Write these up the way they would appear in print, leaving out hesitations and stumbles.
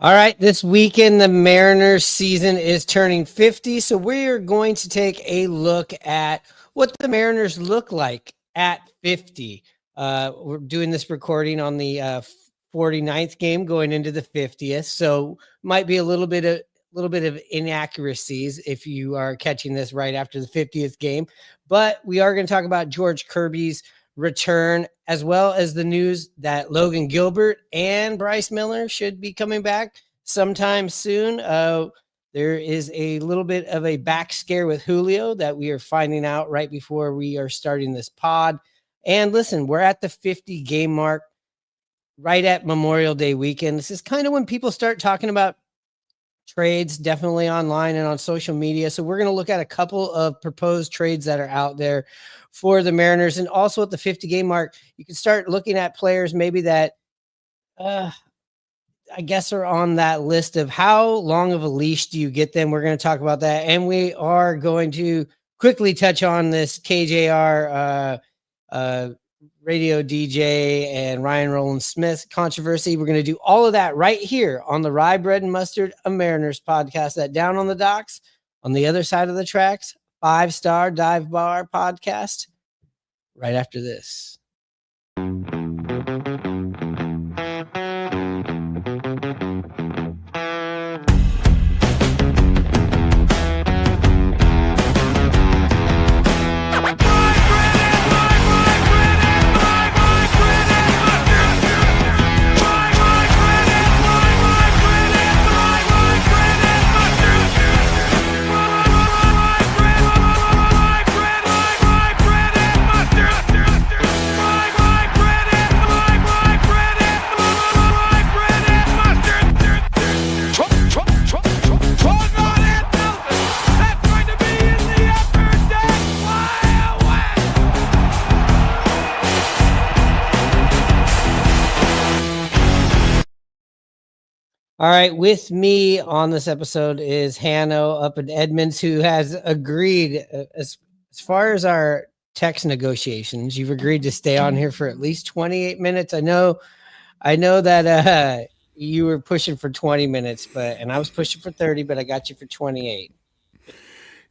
All right, this weekend the Mariners season is turning 50, so we are going to take a look at what the Mariners look like at 50. We're doing this recording on the 49th game going into the 50th, so might be a little bit of inaccuracies if you are catching this right after the 50th game, but we are going to talk about George Kirby's return, as well as the news that Logan Gilbert and Bryce Miller should be coming back sometime soon. There is a little bit of a back scare with Julio that we are finding out right before we are starting this pod. And listen, we're at the 50 game mark right at Memorial Day weekend. This is kind of when people start talking about trades, definitely online and on social media. So we're going to look at a couple of proposed trades that are out there for the Mariners. And also at the 50 game mark, you can start looking at players maybe that I guess are on that list of how long of a leash do you get them. We're going to talk about that. And we are going to quickly touch on this KJR radio DJ and Ryan Roland Smith controversy. We're going to do all of that right here on the Rye Bread and Mustard, a Mariners podcast, that Down on the Docks, on the other side of the tracks, 5-star dive bar podcast, right after this. All right, with me on this episode is Hanno up in Edmonds, who has agreed, as far as our text negotiations, you've agreed to stay on here for at least 28 minutes. I know that you were pushing for 20 minutes, and I was pushing for 30, but I got you for 28.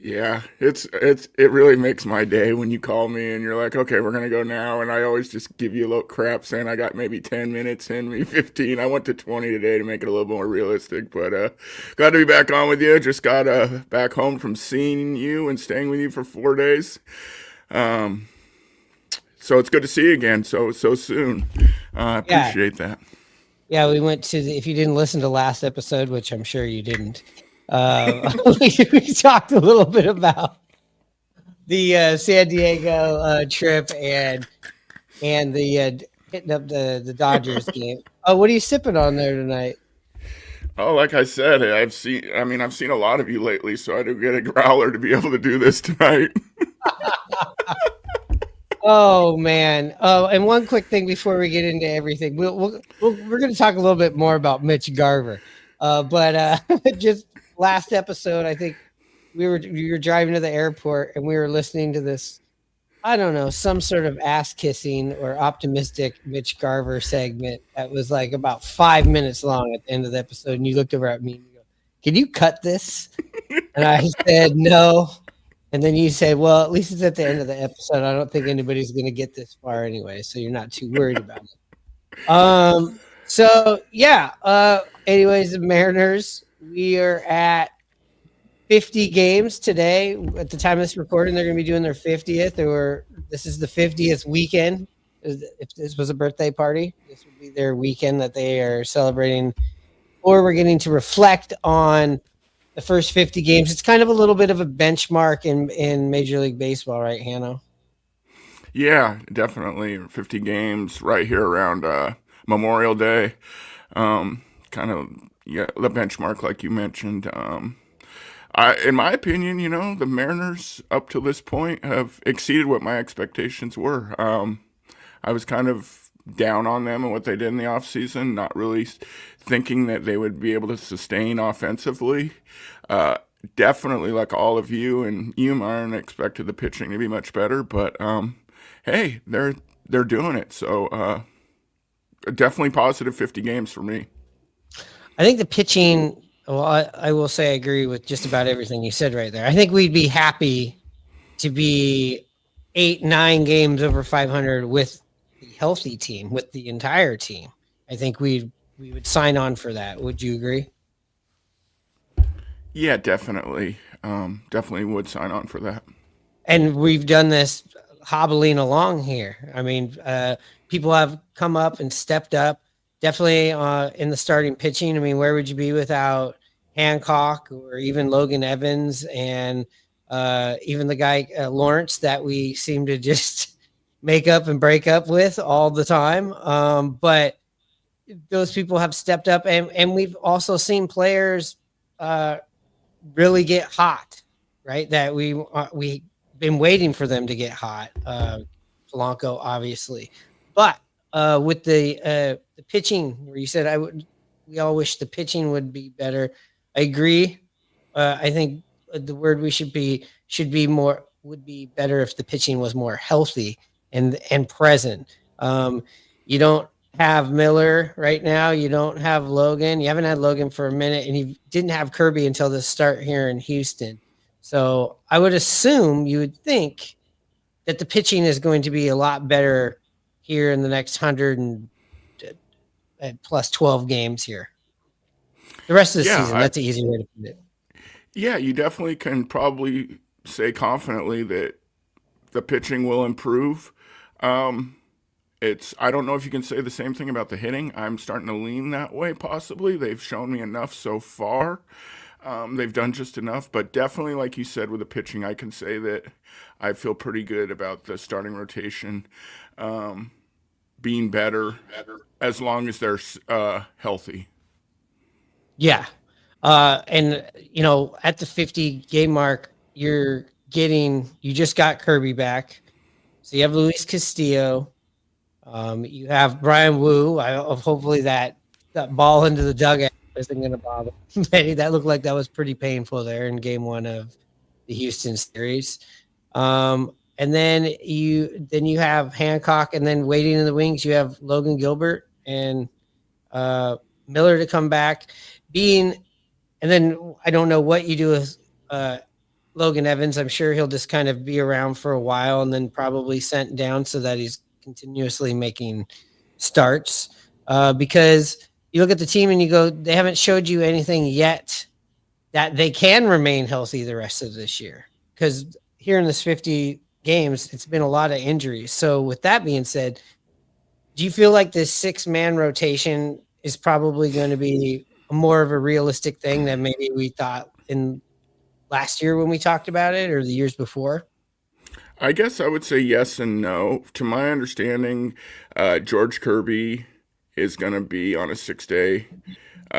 Yeah, it really makes my day when you call me and you're like, okay, we're gonna go now, and I always just give you a little crap saying I got maybe 10 minutes in, maybe 15. I went to 20 today to make it a little more realistic, but glad to be back on with you. Just got back home from seeing you and staying with you for 4 days. So it's good to see you again so soon. I appreciate that. Yeah, we went to if you didn't listen to last episode, which I'm sure you didn't. We talked a little bit about the San Diego trip and the hitting up the Dodgers game. Oh, what are you sipping on there tonight? Oh, like I said, I've seen a lot of you lately, so I do get a growler to be able to do this tonight. Oh man! Oh, and one quick thing before we get into everything, we're going to talk a little bit more about Mitch Garver, but just last episode, I think we were driving to the airport and we were listening to this, I don't know, some sort of ass kissing or optimistic Mitch Garver segment that was like about 5 minutes long at the end of the episode. And you looked over at me and you go, "Can you cut this?" And I said, "No." And then you said, "Well, at least it's at the end of the episode. I don't think anybody's going to get this far anyway, so you're not too worried about it." So yeah. Anyways, the Mariners, we are at 50 games today. At the time of this recording, they're going to be doing their 50th, or this is the 50th weekend. If this was a birthday party, this would be their weekend that they are celebrating, or we're getting to reflect on the first 50 games. It's kind of a little bit of a benchmark in Major League Baseball, right, Hanno? Yeah, definitely 50 games right here around Memorial Day. Kind of the benchmark, like you mentioned. In my opinion, the Mariners up to this point have exceeded what my expectations were. I was kind of down on them and what they did in the offseason, not really thinking that they would be able to sustain offensively. Definitely, like all of you and you, Myron, expected the pitching to be much better, but hey, they're doing it. So definitely positive 50 games for me. I think the pitching. Well, I will say I agree with just about everything you said right there. I think we'd be happy to be 8, 9 games over 500 with the healthy team, with the entire team. I think we would sign on for that. Would you agree? Yeah, definitely. Definitely would sign on for that. And we've done this hobbling along here. I mean, people have come up and stepped up. Definitely in the starting pitching. I mean, where would you be without Hancock or even Logan Evans and even the guy Lawrence that we seem to just make up and break up with all the time? But those people have stepped up, and we've also seen players uh, really get hot, right? That we been waiting for them to get hot. Polanco, obviously, but with the pitching, where you said we all wish the pitching would be better. I agree. I think the word we should be more would be better if the pitching was more healthy and present. You don't have Miller right now. You don't have Logan. You haven't had Logan for a minute, and you didn't have Kirby until the start here in Houston. So I would assume you would think that the pitching is going to be a lot better here in the next 100 and plus 12 games here. The rest of the Yeah, season, that's an easy way to put it. yeah, you definitely can probably say confidently that the pitching will improve. Um, it's I don't know if you can say the same thing about the hitting. I'm starting to lean that way. Possibly they've shown me enough so far. They've done just enough, but definitely, like you said, with the pitching, I can say that I feel pretty good about the starting rotation being better as long as they're healthy. Yeah. And at the 50 game mark, you just got Kirby back. So you have Luis Castillo. You have Brian Wu. Hopefully that ball into the dugout isn't going to bother Benny. That looked like that was pretty painful there in game one of the Houston series. And then you have Hancock, and then waiting in the wings, you have Logan Gilbert and uh, Miller to come back. Being And then I don't know what you do with Logan Evans. I'm sure he'll just kind of be around for a while and then probably sent down so that he's continuously making starts. Because you look at the team and you go, they haven't showed you anything yet that they can remain healthy the rest of this year. Because here in this 50 games, it's been a lot of injuries. So with that being said, do you feel like this 6-man rotation is probably going to be more of a realistic thing than maybe we thought in last year when we talked about it or the years before? I guess I would say yes and no. To my understanding, George Kirby is going to be on a 6 day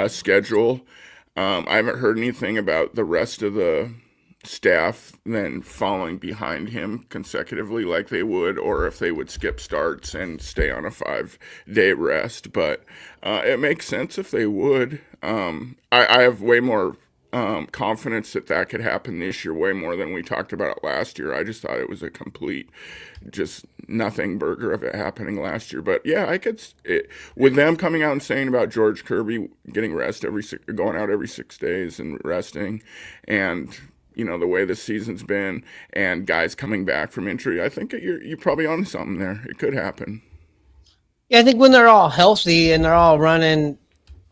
schedule. I haven't heard anything about the rest of the staff then following behind him consecutively like they would, or if they would skip starts and stay on a 5 day rest. But it makes sense if they would. I have way more confidence that that could happen this year, way more than we talked about it last year. I just thought it was a complete, just nothing burger of it happening last year. But yeah, with them coming out and saying about George Kirby getting rest going out every 6 days and resting, and the way this season's been, and guys coming back from injury, I think you're probably on something there. It could happen. Yeah, I think when they're all healthy and they're all running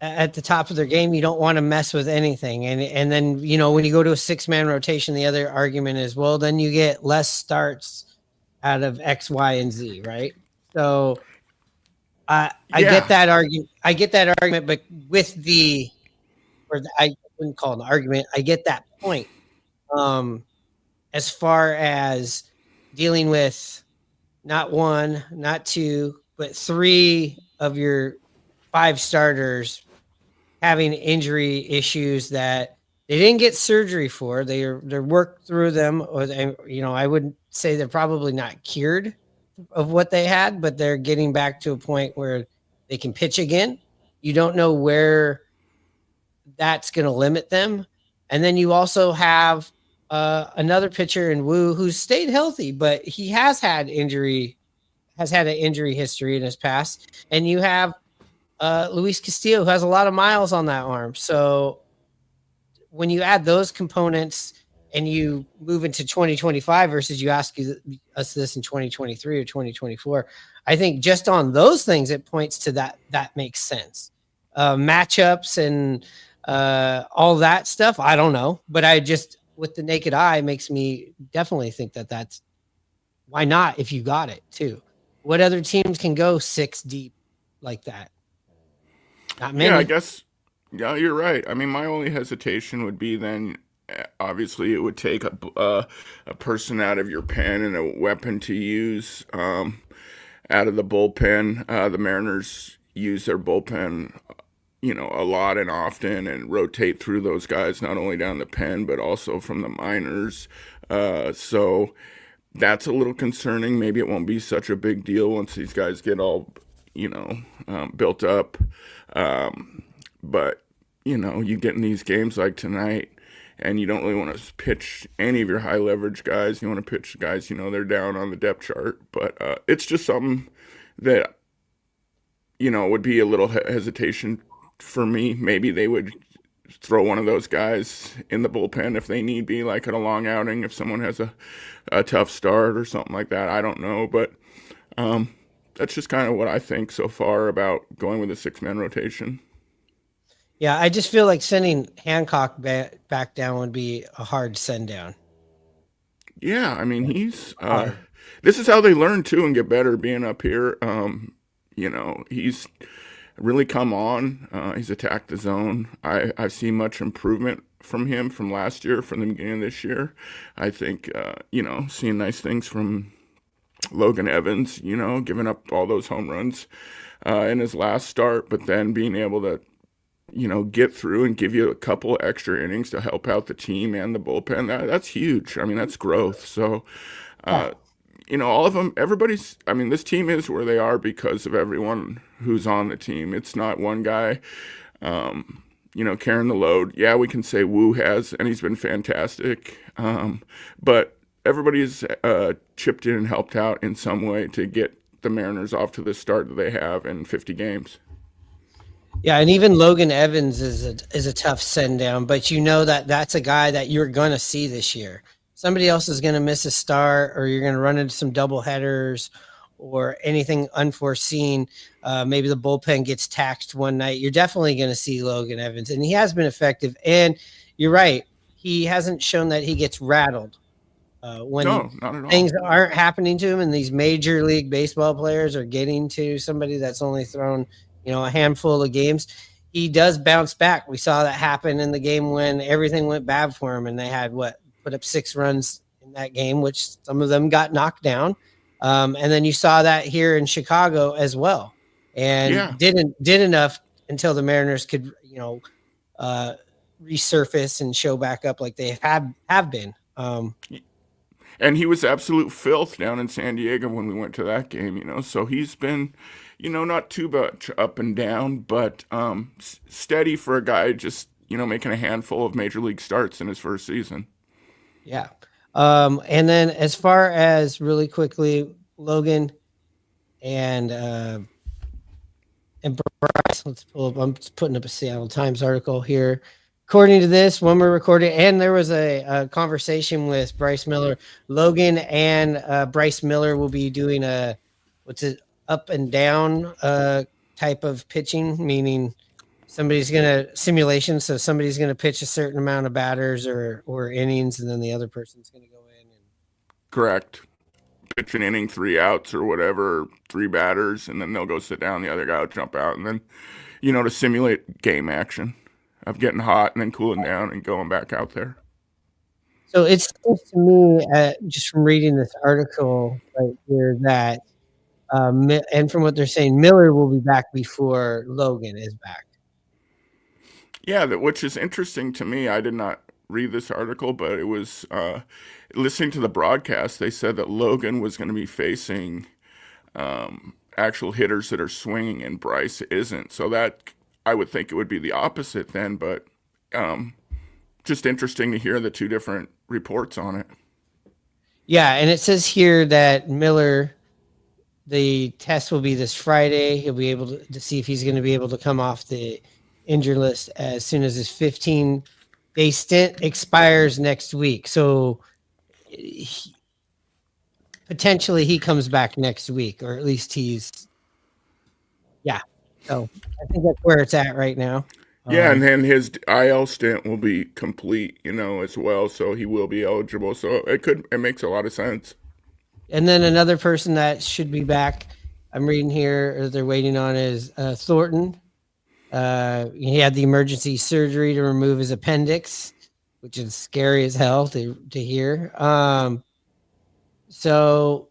at the top of their game, you don't want to mess with anything. And then when you go to a 6-man rotation, the other argument is, well, then you get less starts out of X, Y, and Z, right? So I get Yeah, that argument. I get that argument, but I wouldn't call it an argument. I get that point. As far as dealing with not one, not two, but 3 of your 5 starters having injury issues that they didn't get surgery for. They're worked through them, or I wouldn't say they're probably not cured of what they had, but they're getting back to a point where they can pitch again. You don't know where that's going to limit them. And then you also have another pitcher in Wu who's stayed healthy, but he has had an injury history in his past. And you have Luis Castillo, who has a lot of miles on that arm. So when you add those components and you move into 2025 versus you ask us this in 2023 or 2024, I think just on those things, it points to that makes sense. Matchups and all that stuff, I don't know, but I just with the naked eye makes me definitely think that's why not if you got it too. What other teams can go 6 deep like that? Not Yeah, I many. guess. Yeah, you're right. I mean, my only hesitation would be then. Obviously, it would take a person out of your pen and a weapon to use out of the bullpen. The Mariners use their bullpen, a lot and often, and rotate through those guys not only down the pen but also from the minors. So that's a little concerning. Maybe it won't be such a big deal once these guys get all, built up. But you get in these games like tonight, and you don't really want to pitch any of your high leverage guys. You want to pitch guys, they're down on the depth chart. But it's just something that would be a little hesitation for me. Maybe they would throw one of those guys in the bullpen if they need be, like at a long outing, if someone has a tough start or something like that. I don't know, but that's just kind of what I think so far about going with a 6-man rotation. Yeah, I just feel like sending Hancock back down would be a hard send down. Yeah, I mean he's Hard. this is how they learn too and get better being up here. He's really come on. He's attacked the zone. I've seen much improvement from him from last year, from the beginning of this year. I think seeing nice things from Logan Evans. Giving up all those home runs in his last start, but then being able to get through and give you a couple extra innings to help out the team and the bullpen. That's huge. I mean, that's growth. So, Yeah. all of them, everybody's, I mean, this team is where they are because of everyone who's on the team. It's not one guy, carrying the load. Yeah, we can say Wu has, and he's been fantastic. But everybody's chipped in and helped out in some way to get the Mariners off to the start that they have in 50 games. Yeah, and even Logan Evans is a tough send down, but that's a guy that you're going to see this year. Somebody else is going to miss a start, or you're going to run into some double headers, or anything unforeseen. Maybe the bullpen gets taxed one night. You're definitely going to see Logan Evans, and he has been effective. And you're right, he hasn't shown that he gets rattled when No, not at all. things aren't happening to him, and these major league baseball players are getting to somebody that's only thrown a handful of games. He does bounce back. We saw that happen in the game when everything went bad for him, and they had put up 6 runs in that game, which some of them got knocked down. And then you saw that here in Chicago as well, Yeah. and did enough until the Mariners could resurface and show back up like they have been. And he was absolute filth down in San Diego when we went to that game, So he's been, not too much up and down, but steady for a guy just, making a handful of major league starts in his first season. Yeah. And then as far as really quickly, Logan and Bryce, let's pull up. I'm putting up a Seattle Times article here. According to this, when we're recording, and there was a conversation with Bryce Miller, Logan and Bryce Miller will be doing what's it, up and down type of pitching, meaning somebody's going to simulation. So somebody's going to pitch a certain amount of batters or innings, and then the other person's going to go in. Correct. Pitch an inning, 3 outs or whatever, 3 batters, and then they'll go sit down. The other guy will jump out, and then, to simulate game action of getting hot and then cooling down and going back out there. So it seems to me, just from reading this article right here, that and from what they're saying, Miller will be back before Logan is back. Yeah, which is interesting to me. I did not read this article, but it was listening to the broadcast. They said that Logan was going to be facing actual hitters that are swinging, and Bryce isn't. So that I would think it would be the opposite then, but just interesting to hear the 2 different reports on it. Yeah, and it says here that Miller The test will be this Friday. He'll be able to see if he's going to be able to come off the injured list as soon as his 15-day stint expires next week. So potentially he comes back next week, or at least yeah. So I think that's where it's at right now. Yeah, and then his IL stint will be complete, as well, so he will be eligible. So it makes a lot of sense. And then another person that should be back, I'm reading here, or they're waiting on, is Thornton. He had the emergency surgery to remove his appendix, which is scary as hell to hear. So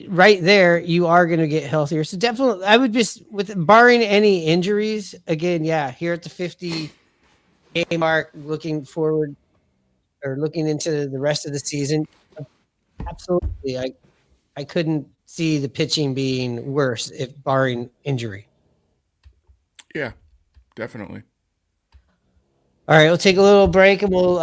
right there, you are going to get healthier. So definitely, I would just, with barring any injuries, again, here at the 50-game mark, looking forward or looking into the rest of the season, absolutely, I couldn't see the pitching being worse if barring injury. Yeah, definitely. All right, we'll take a little break and we'll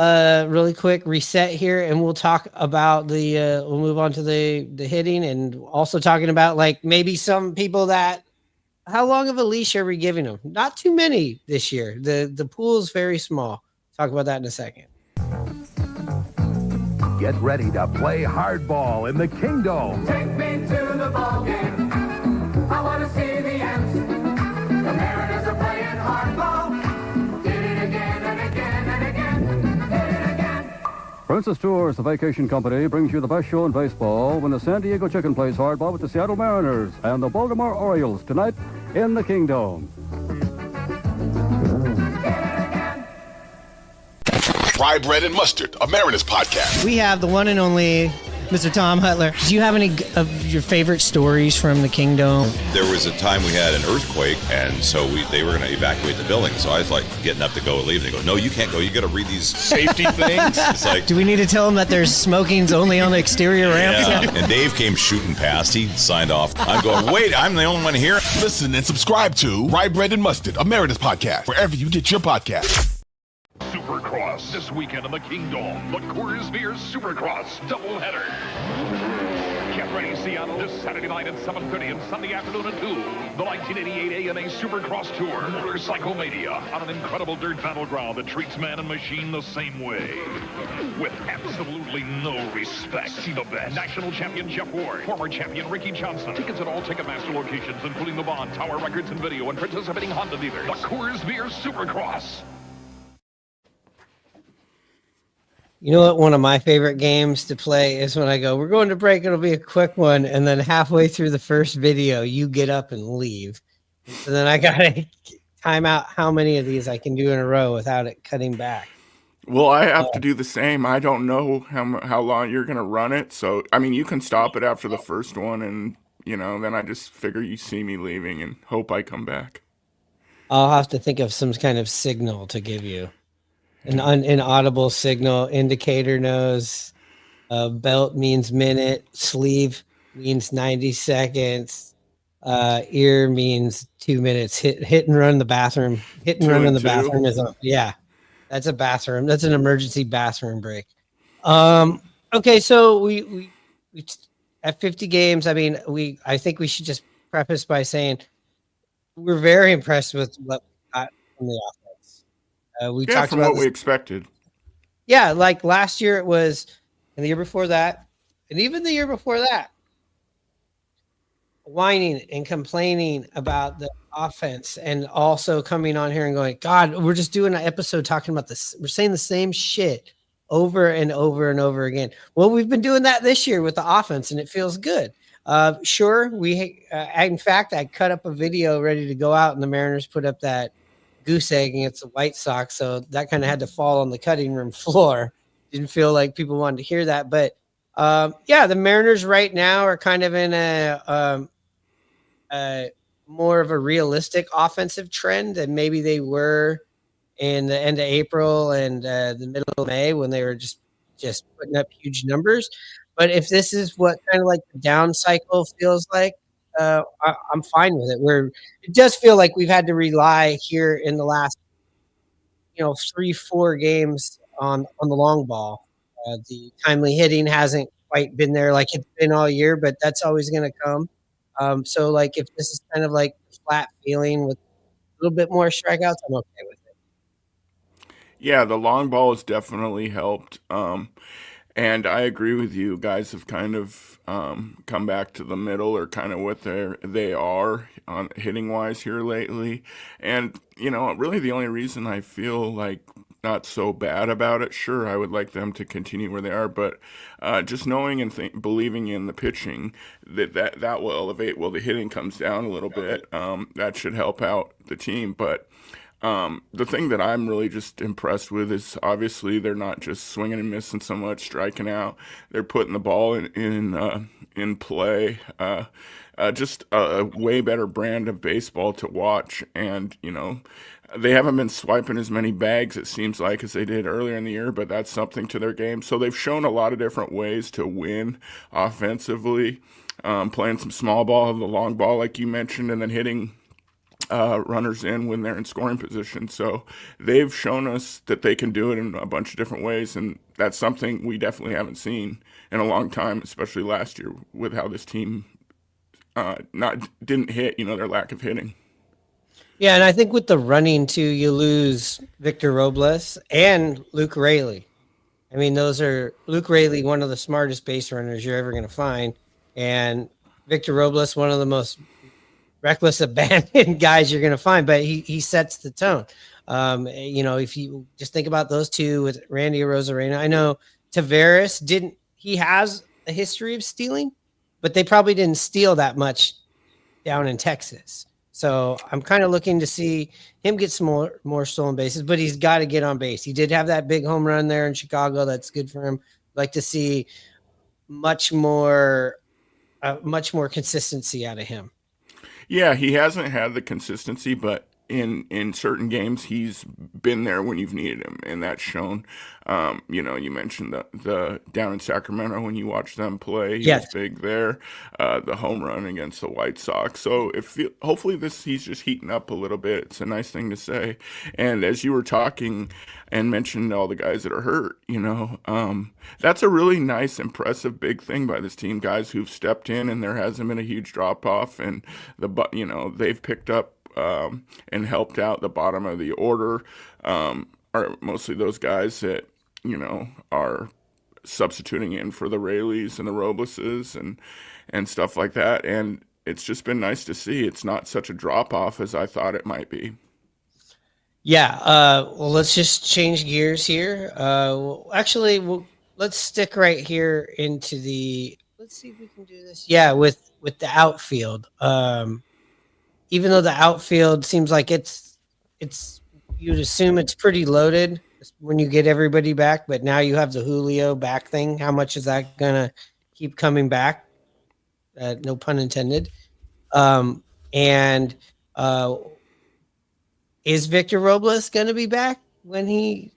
really quick reset here, and we'll talk about we'll move on to the hitting, and also talking about like maybe some people that, how long of a leash are we giving them? Not too many this year. The pool is very small. Talk about that in a second. Get ready to play hardball in the Kingdom. Take me to the ball game. I want to see the Ants. The Mariners are playing hardball. Did it again and again and again. Did it again. Princess Tours, the vacation company, brings you the best show in baseball when the San Diego Chicken plays hardball with the Seattle Mariners and the Baltimore Orioles tonight in the Kingdom. Rye Bread and Mustard, a Mariners podcast. We have the one and only Mr. Tom Hutler. Do you have any of your favorite stories from the Kingdom? There was a time we had an earthquake, and so they were going to evacuate the building. So I was like getting up to go and leave, and they go, "No, you can't go. You got to read these safety things." It's like, do we need to tell them that there's smoking's only on the exterior ramps? Yeah. And Dave came shooting past. He signed off. I'm going, wait, I'm the only one here. Listen and subscribe to Rye Bread and Mustard, a Mariners podcast, wherever you get your podcast. Supercross this weekend in the Kingdom. The Coors Beer Supercross doubleheader. Get ready, Seattle, this Saturday night at 7:30 and Sunday afternoon at 2. The 1988 AMA Supercross Tour, Motorcycle Mania, on an incredible dirt battleground that treats man and machine the same way. With absolutely no respect. See the best. National champion Jeff Ward, former champion Ricky Johnson. Tickets at all Ticketmaster locations, including the Bond, Tower Records and Video, and participating Honda dealers. The Coors Beer Supercross. You know what? One of my favorite games to play is when I go, we're going to break. It'll be a quick one. And then halfway through the first video, you get up and leave. So then I got to time out how many of these I can do in a row without it cutting back. Well, I have to do the same. I don't know how long you're going to run it. So, I mean, you can stop it after the first one. And, then I just figure you see me leaving and hope I come back. I'll have to think of some kind of signal to give you. An inaudible signal. Indicator knows. Belt means minute. Sleeve means 90 seconds. Ear means 2 minutes. Hit and run the bathroom. Hit and run in the bathroom is that's a bathroom. That's an emergency bathroom break. Okay, so we at 50 games. I mean, I think we should just preface by saying we're very impressed with what we got from the offense. We talked from about what we expected. Yeah, like last year it was, and the year before that, and even the year before that, whining and complaining about the offense, and also coming on here and going, God, we're just doing an episode talking about this. We're saying the same shit over and over and over again. Well, we've been doing that this year with the offense, and it feels good. Sure, in fact, I cut up a video ready to go out, and the Mariners put up that goose egg against the White Sox, so that kind of had to fall on the cutting room floor. Didn't feel like people wanted to hear that, but the Mariners right now are kind of in a more of a realistic offensive trend than maybe they were in the end of April and the middle of May when they were just putting up huge numbers. But if this is what kind of like the down cycle feels like, I'm fine with it. It does feel like we've had to rely here in the last, 3-4 games on the long ball. The timely hitting hasn't quite been there like it's been all year, but that's always going to come. So like if this is kind of like flat feeling with a little bit more strikeouts, I'm okay with it. Yeah, the long ball has definitely helped. And I agree with you. Guys have kind of come back to the middle or kind of what they are on hitting wise here lately. And really the only reason I feel like not so bad about it. Sure, I would like them to continue where they are, but just knowing and believing in the pitching that will elevate. Well, the hitting comes down a little bit. That should help out the team, but. The thing that I'm really just impressed with is obviously they're not just swinging and missing so much, striking out. They're putting the ball in play. Just a way better brand of baseball to watch, and they haven't been swiping as many bags, it seems like, as they did earlier in the year, but that's something to their game. So they've shown a lot of different ways to win offensively, playing some small ball, the long ball, like you mentioned, and then hitting runners in when they're in scoring position. So they've shown us that they can do it in a bunch of different ways, and that's something we definitely haven't seen in a long time, especially last year with how this team didn't hit, their lack of hitting. Yeah, and I think with the running too, you lose Victor Robles and Luke Raley. I mean, those are Luke Raley, one of the smartest base runners you're ever going to find, and Victor Robles, one of the most reckless abandon guys you're going to find, but he sets the tone. If you just think about those two with Randy Arozarena, I know Tavares he has a history of stealing, but they probably didn't steal that much down in Texas. So I'm kind of looking to see him get some more stolen bases, but he's got to get on base. He did have that big home run there in Chicago. That's good for him. I'd like to see much more consistency out of him. Yeah, he hasn't had the consistency, but in certain games he's been there when you've needed him, and that's shown. You mentioned the down in Sacramento when you watch them play, he was big there. The home run against the White Sox. So hopefully he's just heating up a little bit. It's a nice thing to say. And as you were talking and mentioned all the guys that are hurt, that's a really nice, impressive, big thing by this team. Guys who've stepped in, and there hasn't been a huge drop off, and they've picked up and helped out the bottom of the order. Are mostly those guys that are substituting in for the Rayleys and the Robleses and stuff like that. And it's just been nice to see. It's not such a drop off as I thought it might be. Yeah. Well, let's just change gears here. Let's stick right here into let's see if we can do this. Yeah. With the outfield. Even though the outfield seems like it's you'd assume it's pretty loaded when you get everybody back, but now you have the Julio back thing. How much is that gonna keep coming back? No pun intended. Is Victor Robles going to be back when he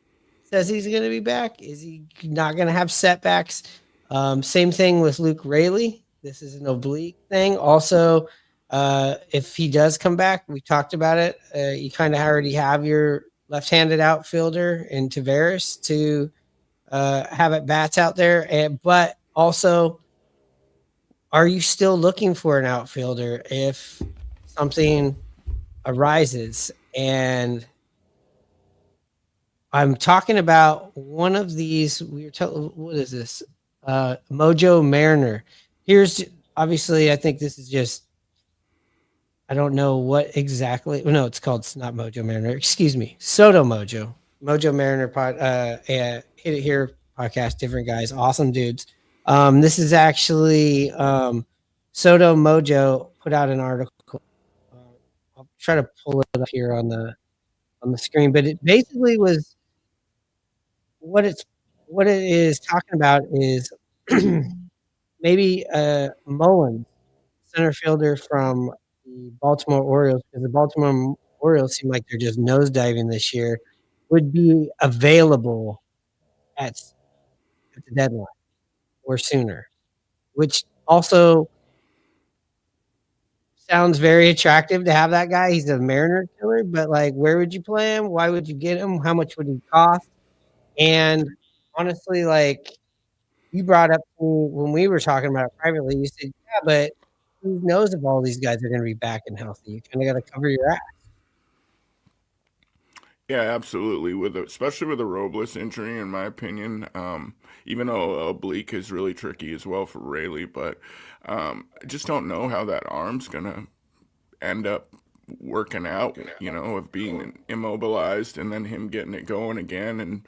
says he's going to be back? Is he not going to have setbacks? Same thing with Luke Raley. This is an oblique thing. Also, if he does come back, we talked about it. You kind of already have your left-handed outfielder in Tavares to have at bats out there. But also, are you still looking for an outfielder if something arises? And I'm talking about one of these. What is this? Mojo Mariner. Here's obviously, I think this is just. I don't know what exactly. No, it's called not Mojo Mariner. Excuse me, Soto Mojo. Mojo Mariner Hit It Here podcast. Different guys, awesome dudes. This is actually Soto Mojo put out an article. I'll try to pull it up here on the screen, but it basically was what it is talking about is maybe Mullins, center fielder from the Baltimore Orioles, because the Baltimore Orioles seem like they're just nosediving this year, would be available at the deadline or sooner, which also sounds very attractive to have that guy. He's a Mariner killer, but like, where would you play him? Why would you get him? How much would he cost? And honestly, like, you brought up when we were talking about it privately. You said, "Yeah, but who knows if all these guys are going to be back and healthy? You kind of got to cover your ass." Yeah, absolutely. Especially with the Robles injury, in my opinion, even though oblique is really tricky as well for Rayleigh, but I just don't know how that arm's gonna end up working out. Of being immobilized and then him getting it going again, and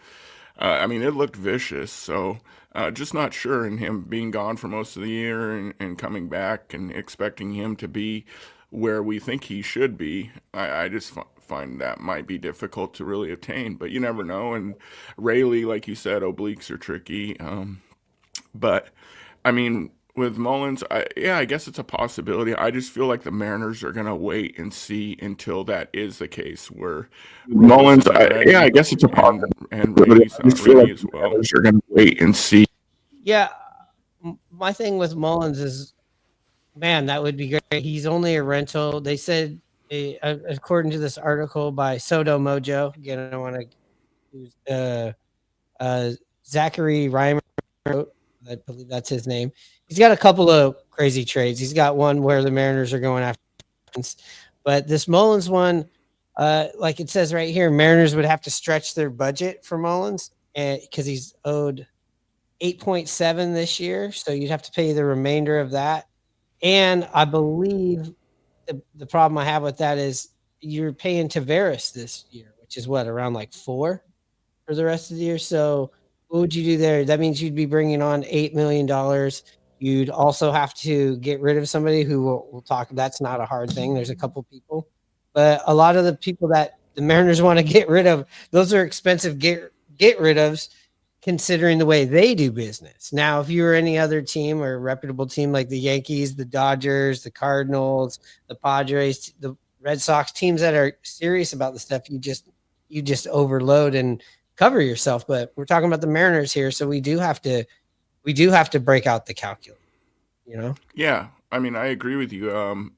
I mean it looked vicious. So just not sure, and him being gone for most of the year and coming back and expecting him to be where we think he should be. I just find that might be difficult to really attain, but you never know. And Rayleigh, like you said, obliques are tricky. But I mean, with Mullins, I guess it's a possibility. I just feel like the Mariners are gonna wait and see until that is the case. Where Mullins, I guess it's a possibility, and Rayleigh's not ready as well. Mariners are gonna wait and see. Yeah, my thing with Mullins is, man, that would be great. He's only a rental. They said, according to this article by Soto Mojo. Again, I don't want to use Zachary Reimer. I believe that's his name. He's got a couple of crazy trades. He's got one where the Mariners are going after, but this Mullins one, like it says right here, Mariners would have to stretch their budget for Mullins because he's owed 8.7 this year, so you'd have to pay the remainder of that. And I believe the problem I have with that is you're paying Tavares this year, which is what, around like 4 for the rest of the year. So what would you do there? That means you'd be bringing on $8 million. You'd also have to get rid of somebody who we'll talk. That's not a hard thing. There's a couple people, but a lot of the people that the Mariners want to get rid of, those are expensive get rid ofs, considering the way they do business. Now, if you were any other team or a reputable team like the Yankees, the Dodgers, the Cardinals, the Padres, the Red Sox, teams that are serious about the stuff, you just overload and cover yourself. But we're talking about the Mariners here, so we do have to break out the calculator, Yeah, I mean I agree with you.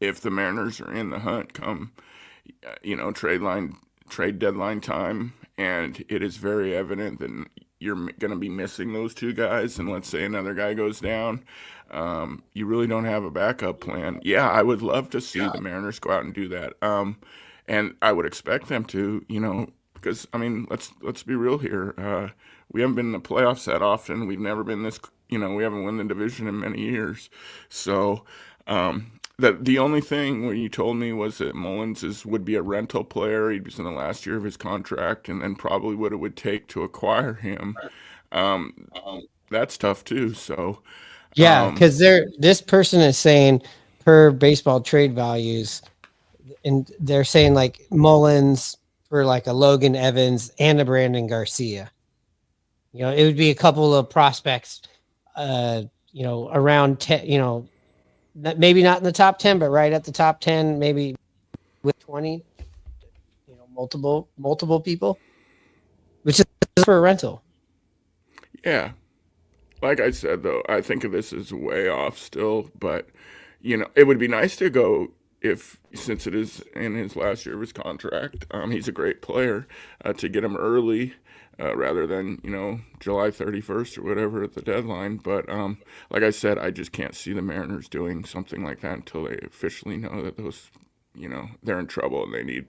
If the Mariners are in the hunt come, trade deadline time, and it is very evident that you're going to be missing those two guys, and let's say another guy goes down, you really don't have a backup plan. Yeah, I would love to see the Mariners go out and do that, and I would expect them to, because I mean, let's be real here. We haven't been in the playoffs that often. We've never been this, we haven't won the division in many years, so. The only thing when you told me was that Mullins would be a rental player. He was in the last year of his contract, and then probably what it would take to acquire him. That's tough too. So yeah, because this person is saying per baseball trade values, and they're saying like Mullins for like a Logan Evans and a Brandon Garcia. It would be a couple of prospects, around 10, maybe not in the top 10, but right at the top 10, maybe with 20, multiple people, which is for a rental. Yeah. Like I said, though, I think of this as way off still, but, it would be nice to go since it is in his last year of his contract, he's a great player, to get him early. Rather than, July 31st or whatever at the deadline. But like I said, I just can't see the Mariners doing something like that until they officially know that those, they're in trouble and they need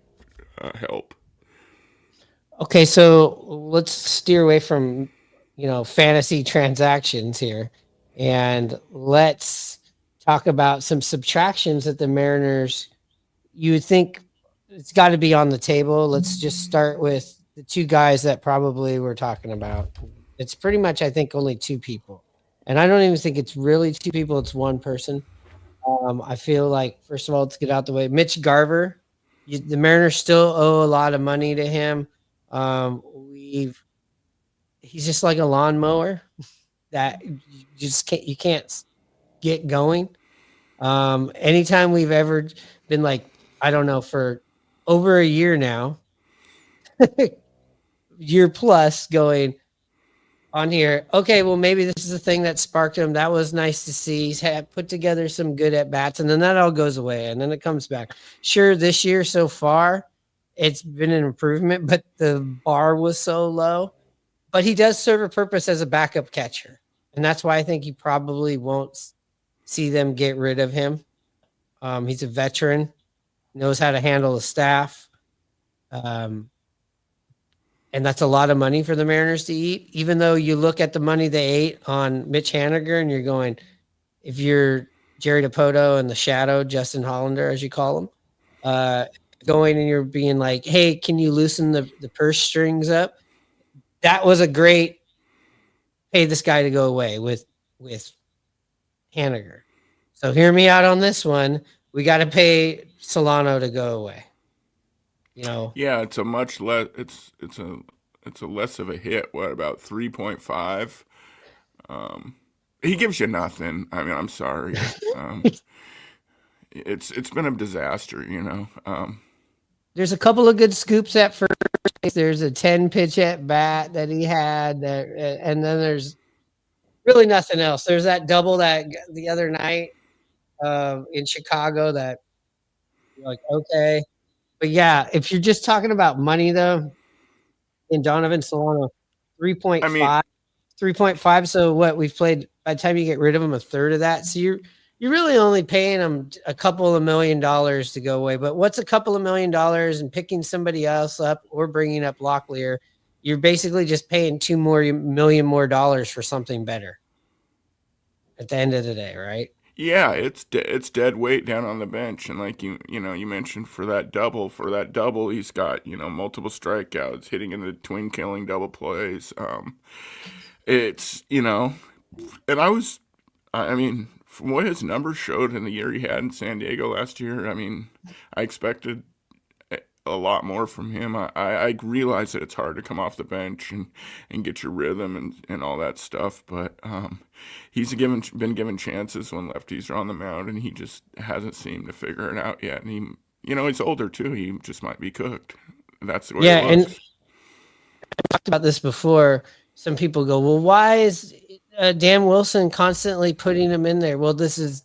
help. Okay, so let's steer away from, fantasy transactions here, and let's talk about some subtractions that the Mariners, you would think it's got to be on the table. Let's just start with the two guys that probably we're talking about. It's pretty much, I think, only two people. And I don't even think it's really two people. It's one person. I feel like, first of all, let's get out the way. Mitch Garver, the Mariners still owe a lot of money to him. He's just like a lawnmower that you can't get going. Anytime we've ever been like, I don't know, for over a year now, year plus going on here. Okay, well, maybe this is the thing that sparked him. That was nice to see. He's put together some good at bats, and then that all goes away, and then it comes back. Sure, this year so far, it's been an improvement, but the bar was so low. but he does serve a purpose as a backup catcher, and that's why I think you probably won't see them get rid of him. He's a veteran, knows how to handle the staff, and that's a lot of money for the Mariners to eat. Even though you look at the money they ate on Mitch Haniger, and you're going, if you're Jerry DiPoto and the Shadow, Justin Hollander, as you call him, going and you're being like, hey, can you loosen the purse strings up? That was a great pay this guy to go away with Haniger. So hear me out on this one. We got to pay Solano to go away. Yeah, it's a much less. It's a less of a hit. What about 3.5? He gives you nothing. I mean, I'm sorry. It's been a disaster. There's a couple of good scoops at first. There's a 10 pitch at bat that he had, and then there's really nothing else. There's that double that the other night in Chicago that you're like, okay. But yeah, if you're just talking about money though, in Donovan Solano, 3.5, I mean, 3.5. So what we've played by the time you get rid of him, a third of that. So you're really only paying him a couple of $1 million to go away. But what's a couple of $1 million and picking somebody else up or bringing up Locklear? You're basically just paying $2 million more for something better at the end of the day, right? yeah, it's dead weight down on the bench, and like you mentioned for that double, he's got multiple strikeouts, hitting in the twin killing double plays. It's and I mean, from what his numbers showed in the year he had in San Diego last year, I mean, I expected a lot more from him. I realize that it's hard to come off the bench and get your rhythm and all that stuff, but he's been given chances when lefties are on the mound, and he just hasn't seemed to figure it out yet. And he's older too. He just might be cooked. That's the way it looks. And I talked about this before. Some people go, well, why is Dan Wilson constantly putting him in there? Well, that's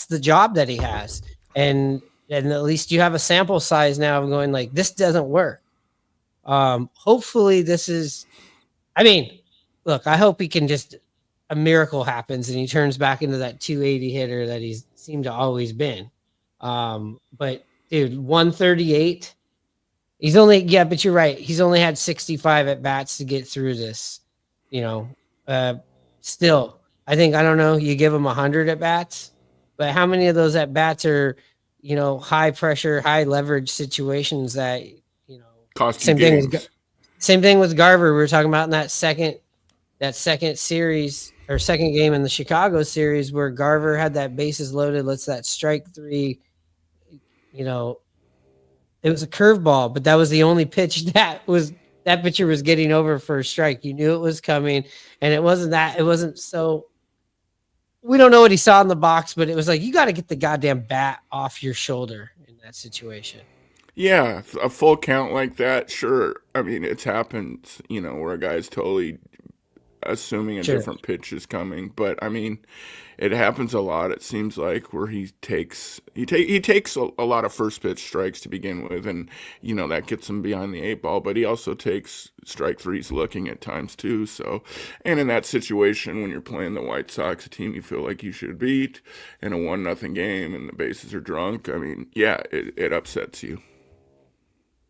the job that he has. And at least you have a sample size now of going like, this doesn't work. Hopefully this is, I mean, look, I hope a miracle happens and he turns back into that 280 hitter that he's seemed to always been. But dude, 138, but you're right. He's only had 65 at bats to get through this, still, I don't know, you give him 100 at bats, but how many of those at bats are, high pressure, high leverage situations that, cost you games. Same thing with Garver. We were talking about in that second series or second game in the Chicago series where Garver had that bases loaded, lets that strike three, it was a curveball, but that was the only pitch that pitcher was getting over for a strike. You knew it was coming, and it wasn't so. We don't know what he saw in the box, but it was like, you got to get the goddamn bat off your shoulder in that situation. Yeah, a full count like that, sure. I mean, it's happened, where a guy's totally assuming a different pitch is coming. But I mean, it happens a lot. It seems like where he takes a lot of first pitch strikes to begin with, and that gets him behind the 8 ball. But he also takes strike threes looking at times too. So, and in that situation, when you're playing the White Sox, a team you feel like you should beat in a 1-0 game, and the bases are drunk, I mean, yeah, it upsets you.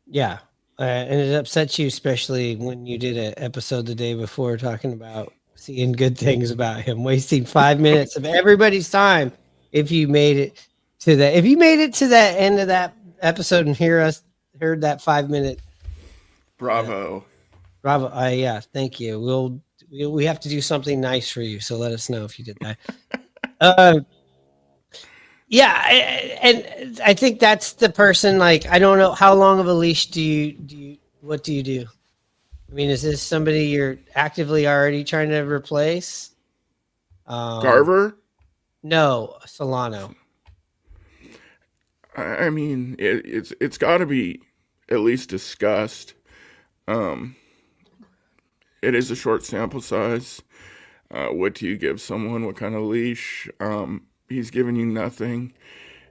Yeah. And it upsets you, especially when you did an episode the day before talking about seeing good things about him, wasting 5 minutes of everybody's time. If you made it to that end of that episode and heard that 5 minute. Bravo. Yeah. Thank you. We have to do something nice for you. So let us know if you did that. Yeah, and I think that's the person. Like, I don't know how long of a leash what do you do? I mean, is this somebody you're actively already trying to replace? Garver? No, Solano. I mean, it's got to be at least discussed. It is a short sample size. What do you give someone? What kind of leash? He's giving you nothing.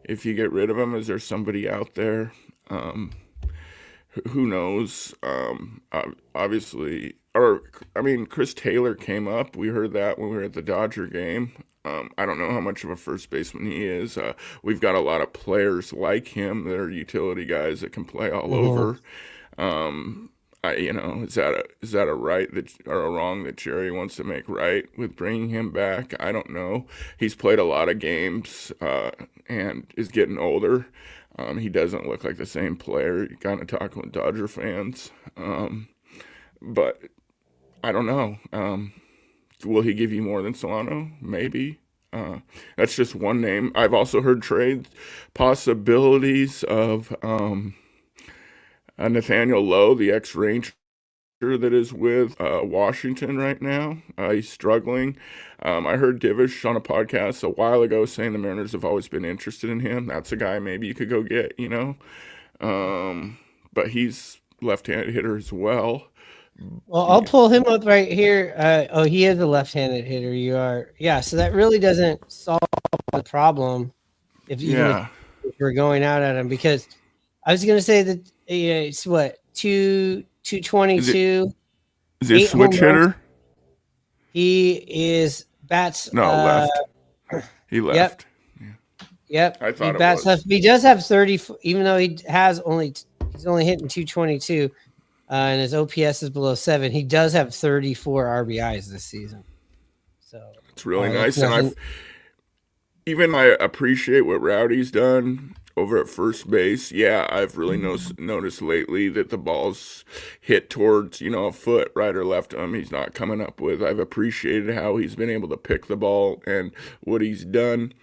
If you get rid of him, is there somebody out there? Who knows? Obviously, or I mean, Chris Taylor came up. We heard that when we were at the Dodger game. I don't know how much of a first baseman he is. We've got a lot of players like him that are utility guys that can play all over. Is that a right that or a wrong that Jerry wants to make right with bringing him back? I don't know. He's played a lot of games and is getting older. He doesn't look like the same player. You're kind of talking with Dodger fans, but I don't know. Will he give you more than Solano? Maybe. That's just one name. I've also heard trade possibilities of Nathaniel Lowe, the ex-Ranger that is with Washington right now. He's struggling. I heard Divish on a podcast a while ago saying the Mariners have always been interested in him. That's a guy maybe you could go get, but he's left-handed hitter as well. Well, I'll pull him up right here. He is a left-handed hitter. You are, yeah. So that really doesn't solve the problem if we're going out at him, because I was going to say that it's what 222. Is he a switch hitter? He is bats. Left. He left. Yep. I thought he bats left. He does have 30, even though he's only hitting 222. And his OPS is below 7. He does have 34 RBIs this season. So it's really nice. And I appreciate what Rowdy's done over at first base. Yeah, I've really noticed lately that the ball's hit towards, a foot right or left him. He's not coming up with. I've appreciated how he's been able to pick the ball and what he's done.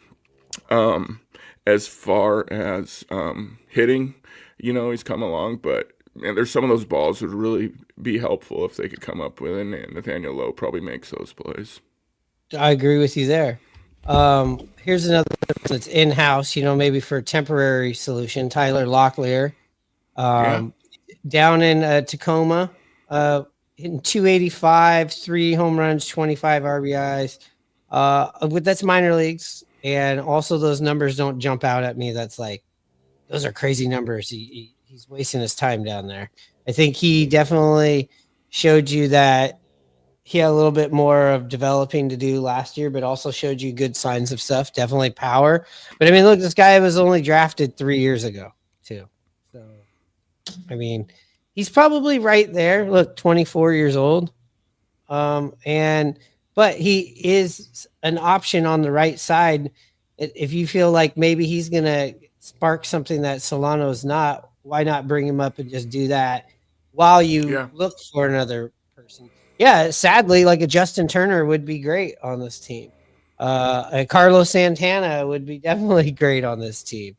As far as hitting, he's come along, but and there's some of those balls would really be helpful if they could come up with, and Nathaniel Lowe probably makes those plays. I agree with you there. Here's another that's in-house, maybe for a temporary solution. Tyler Locklear, down in Tacoma, hitting 285, 3 home runs, 25 RBIs. That's minor leagues, and also those numbers don't jump out at me. That's like, those are crazy numbers. He's wasting his time down there. I think he definitely showed you that he had a little bit more of developing to do last year, but also showed you good signs of stuff, definitely power. But I mean, look, this guy was only drafted 3 years ago too. So, I mean, he's probably right there. Look, 24 years old. But he is an option on the right side. If you feel like maybe he's going to spark something that Solano's not, why not bring him up and just do that while you look for another person? Yeah, sadly, like a Justin Turner would be great on this team. A Carlos Santana would be definitely great on this team.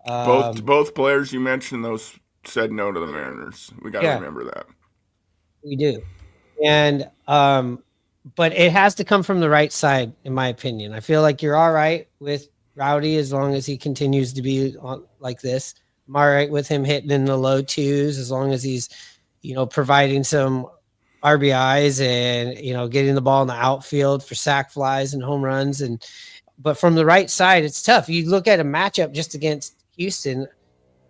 Both players you mentioned, those said no to the Mariners. We got to remember that. We do. And but it has to come from the right side, in my opinion. I feel like you're all right with Rowdy as long as he continues to be like this. I'm all right with him hitting in the low 2s as long as he's, providing some RBIs and, getting the ball in the outfield for sac flies and home runs. But from the right side, it's tough. You look at a matchup just against Houston.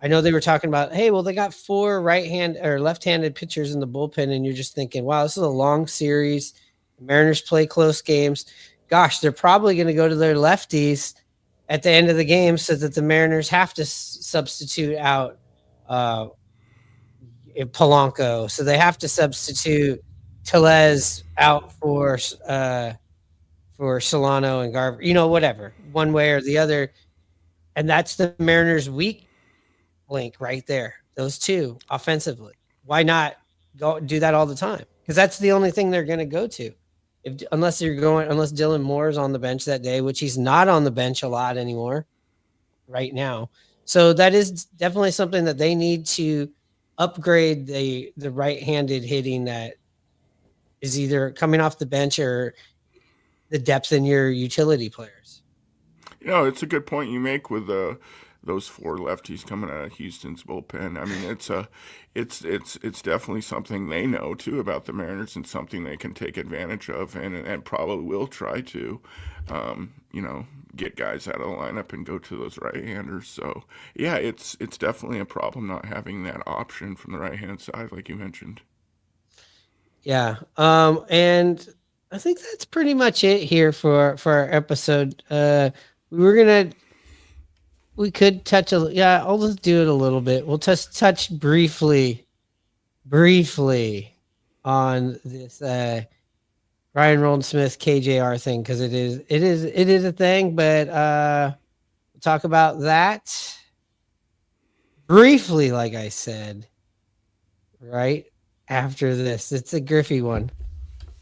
I know they were talking about, hey, well, they got 4 right-hand or left-handed pitchers in the bullpen, and you're just thinking, wow, this is a long series. The Mariners play close games. Gosh, they're probably going to go to their lefties at the end of the game so that the Mariners have to substitute out Polanco. So they have to substitute Tellez out for Solano and Garver, whatever, one way or the other. And that's the Mariners' weak link right there. Those two offensively. Why not go do that all the time? Because that's the only thing they're going to go to. Unless Dylan Moore is on the bench that day, which he's not on the bench a lot anymore right now. So that is definitely something that they need to upgrade the right-handed hitting that is either coming off the bench or the depth in your utility players. It's a good point you make with those 4 lefties coming out of Houston's bullpen. I mean, it's definitely something they know too about the Mariners and something they can take advantage of and probably will try to, get guys out of the lineup and go to those right-handers. So yeah, it's definitely a problem not having that option from the right-hand side, like you mentioned. Yeah. And I think that's pretty much it here for our episode. We could touch I'll just do it a little bit. We'll just touch briefly on this Ryan Roland Smith KJR thing, because it is a thing, but we'll talk about that briefly, like I said, right after this. It's a Griffey one.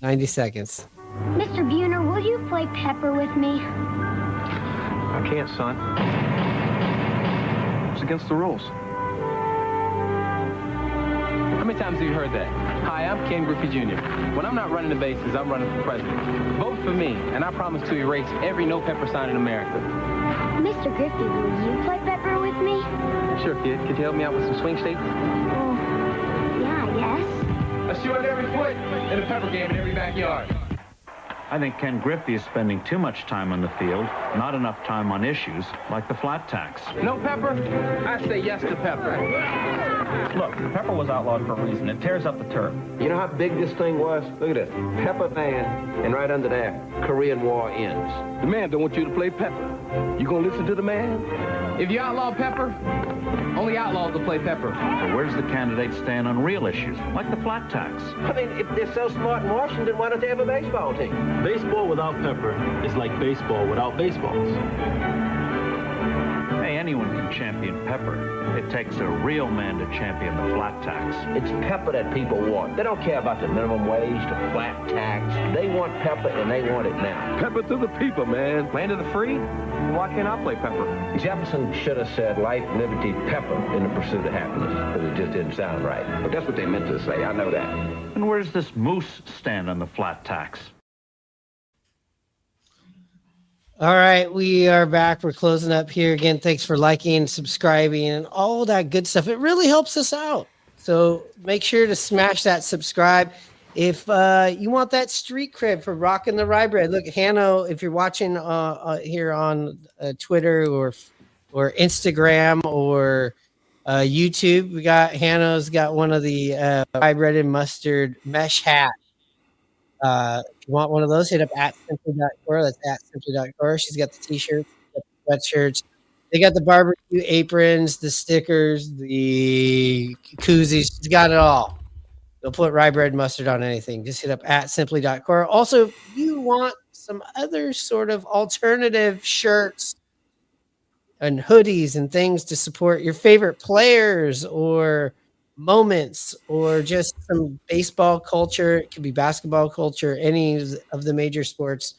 90 seconds. Mr. Buhner, will you play Pepper with me? I can't, son. It's against the rules. How many times have you heard that? Hi, I'm Ken Griffey Jr. When I'm not running the bases, I'm running for president. Vote for me, and I promise to erase every no Pepper sign in America. Mr. Griffey, will you play Pepper with me? Sure, kid. Could you help me out with some swing states? Yeah, I guess. A shoe on every foot and a Pepper game in every backyard. I think Ken Griffey is spending too much time on the field, not enough time on issues like the flat tax. No Pepper? I say yes to Pepper. Look, Pepper was outlawed for a reason. It tears up the turf. You know how big this thing was? Look at this. Pepper ban, and right under there, Korean War ends. The man don't want you to play Pepper. You gonna listen to the man? If you outlaw Pepper, only outlaws will play Pepper. So where's the candidate stand on real issues, like the flat tax? I mean, if they're so smart in Washington, why don't they have a baseball team? Baseball without Pepper is like baseball without baseballs. Hey, anyone can champion Pepper. It takes a real man to champion the flat tax. It's Pepper that people want. They don't care about the minimum wage, the flat tax. They want Pepper, and they want it now. Pepper to the people, man. Land of the free? Why can't I play Pepper? Jefferson should have said life, liberty, Pepper in the pursuit of happiness, but it just didn't sound right. But that's what they meant to say. I know that. And where's this moose stand on the flat tax? All right, we are back. We're closing up here again. Thanks for liking, subscribing, and all that good stuff. It really helps us out. So make sure to smash that subscribe. If you want that street cred for rocking the rye bread, look, Hanno, if you're watching here on Twitter or Instagram or YouTube, we got Hanno's got one of the rye bread and mustard mesh hats. If you want one of those, hit up at simply.core. That's at simply.core. She's got the t-shirts, the sweatshirts. They got the barbecue aprons, the stickers, the koozies. She's got it all. They'll put rye bread mustard on anything. Just hit up at simply.core. Also, if you want some other sort of alternative shirts and hoodies and things to support your favorite players or moments or just some baseball culture, it could be basketball culture, any of the major sports,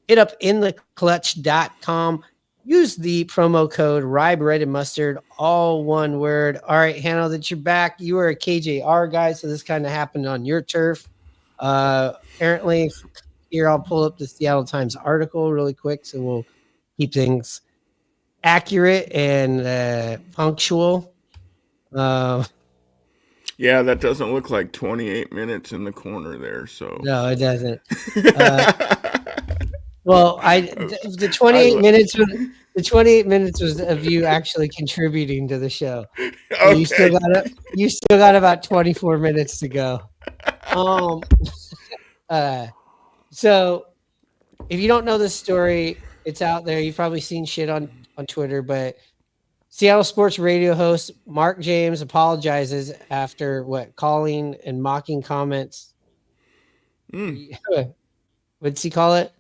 hit up intheclutch.com. Use the promo code rye bread and mustard, all one word. All right, Hanno, that you're back. You were a KJR guy, so this kind of happened on your turf. Apparently, here I'll pull up the Seattle Times article really quick, so we'll keep things accurate and punctual. Yeah, that doesn't look like 28 minutes in the corner there. So no, it doesn't. Well, the 28 minutes. The 28 minutes was of you actually contributing to the show. So okay. You still got about 24 minutes to go. So if you don't know this story, it's out there. You've probably seen shit on Twitter, but Seattle sports radio host Mark James apologizes after calling and mocking comments. What's he call it?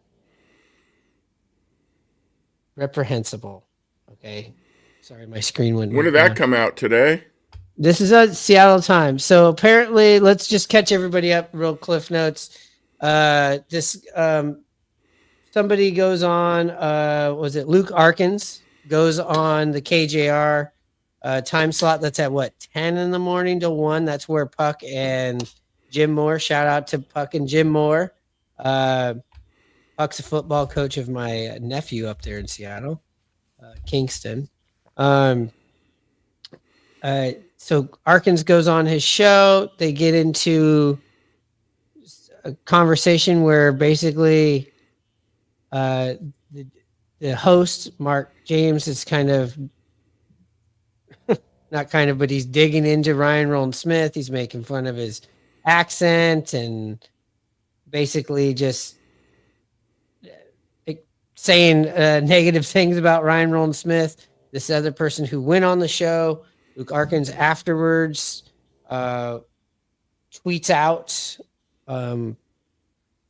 Reprehensible. Okay. Sorry, my screen went. When did that come out today? This is a Seattle Times. So apparently, let's just catch everybody up. Real cliff notes. Somebody goes on. Was it Luke Arkins goes on the KJR time slot? That's at 10 in the morning to 1. That's where Puck and Jim Moore. Shout out to Puck and Jim Moore. Puck's a football coach of my nephew up there in Seattle, Kingston. So Arkins goes on his show. They get into a conversation where basically the host, Mark James, is kind of not kind of, but he's digging into Ryan Roland Smith. He's making fun of his accent and basically just saying negative things about Ryan Roland Smith. This other person who went on the show, Luke Arkins, afterwards tweets out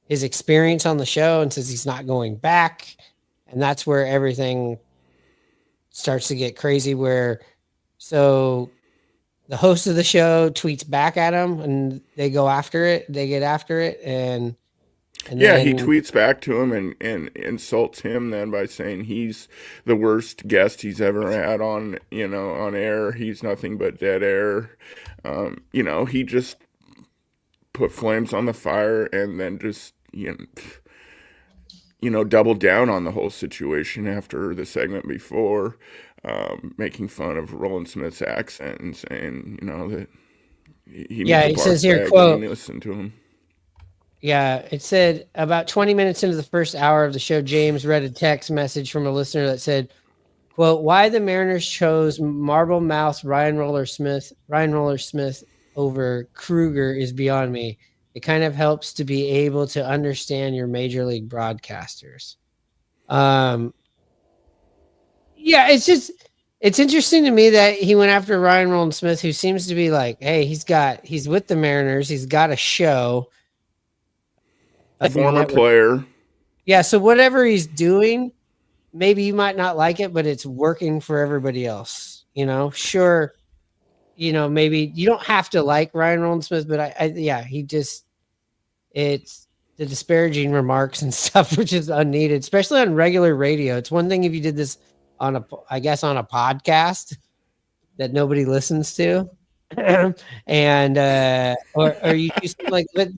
his experience on the show and says he's not going back. And that's where everything starts to get crazy, where so the host of the show tweets back at him and they go after it. They get after it. And yeah, then he tweets back to him and insults him then by saying he's the worst guest he's ever had on, on air. He's nothing but dead air. He just put flames on the fire and then just, doubled down on the whole situation after the segment before, making fun of Roland Smith's accent and saying, that he needs a says barf here, bag quote, when he listened to him. Yeah, it said about 20 minutes into the first hour of the show, James read a text message from a listener that said, quote, why the Mariners chose marble mouth Ryan Roller Smith over Kruger is beyond me. It kind of helps to be able to understand your major league broadcasters. Yeah, it's interesting to me that he went after Ryan Roland Smith, who seems to be like, hey, he's with the Mariners, he's got a show. Former player. Yeah, so whatever he's doing, maybe you might not like it, but it's working for everybody else. Sure. Maybe you don't have to like Ryan Roland Smith, but it's the disparaging remarks and stuff, which is unneeded, especially on regular radio. It's one thing if you did this on a podcast that nobody listens to, and or you do something like, but I'm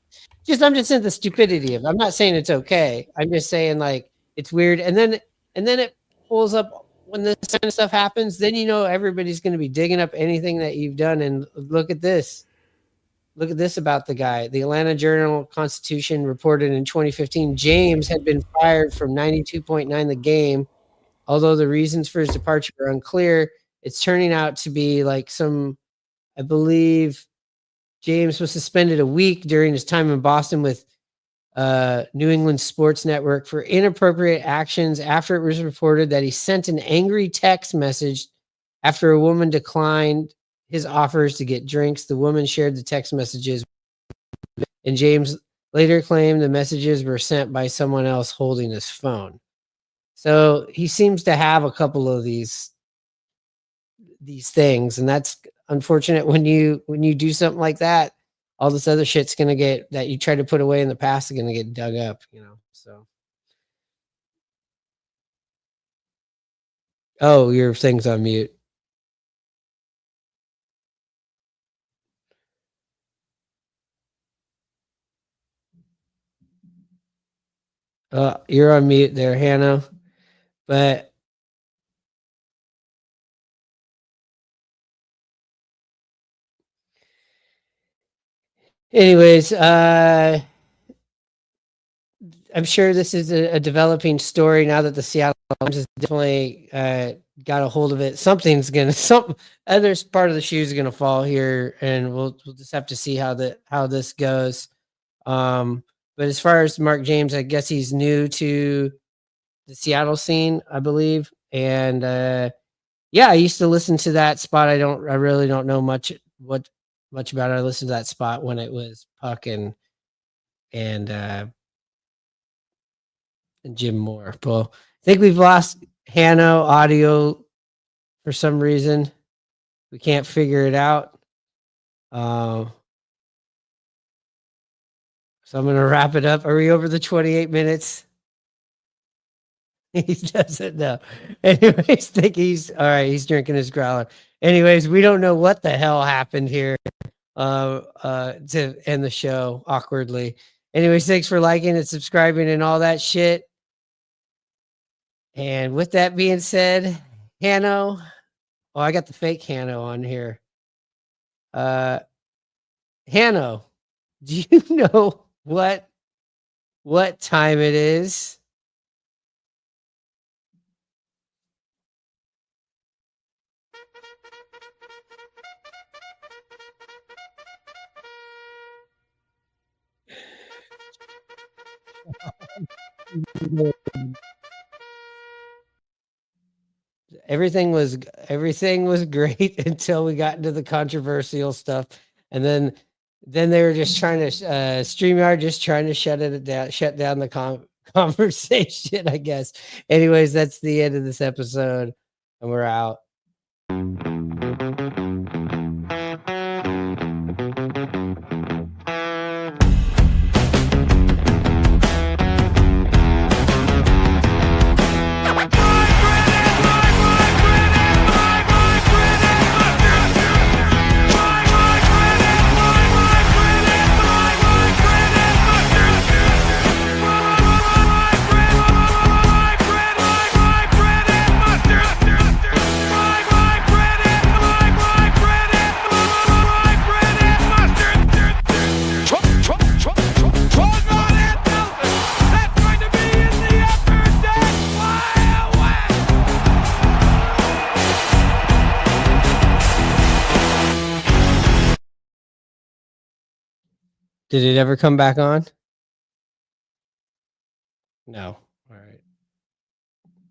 just saying the stupidity of it. I'm not saying it's okay. I'm just saying like it's weird, and then it pulls up when this kind of stuff happens. Then everybody's going to be digging up anything that you've done, and look at this about the guy. The Atlanta Journal-Constitution reported in 2015 James had been fired from 92.9 The Game. Although the reasons for his departure are unclear, it's turning out to be like I believe James was suspended a week during his time in Boston with New England Sports Network for inappropriate actions after it was reported that he sent an angry text message after a woman declined his offers to get drinks. The woman shared the text messages, and James later claimed the messages were sent by someone else holding his phone. So he seems to have a couple of these things, and that's unfortunate when you do something like that. All this other shit's gonna get that you tried to put away in the past is gonna get dug up, So, oh, your thing's on mute. You're on mute there, Hannah. But anyways, I'm sure this is a developing story now that the Seattle Times has definitely got a hold of it. Some other part of the shoe is gonna fall here, and we'll just have to see how this goes. But as far as Mark James, I guess he's new to the Seattle scene, I believe. And I used to listen to that spot. I really don't know much about it. I listened to that spot when it was Puck and Jim Moore. Well, I think we've lost Hanno audio for some reason. We can't figure it out. So I'm going to wrap it up. Are we over the 28 minutes? He doesn't know. Anyways, he's all right. He's drinking his growler. Anyways, we don't know what the hell happened here to end the show awkwardly. Anyways, thanks for liking and subscribing and all that shit. And with that being said, Hanno. Oh, I got the fake Hanno on here. Hanno, do you know what time it is? everything was great until we got into the controversial stuff, and then they were just trying to StreamYard just trying to shut down the conversation, I guess. Anyways, that's the end of this episode, and we're out. Did it ever come back on? No. All right.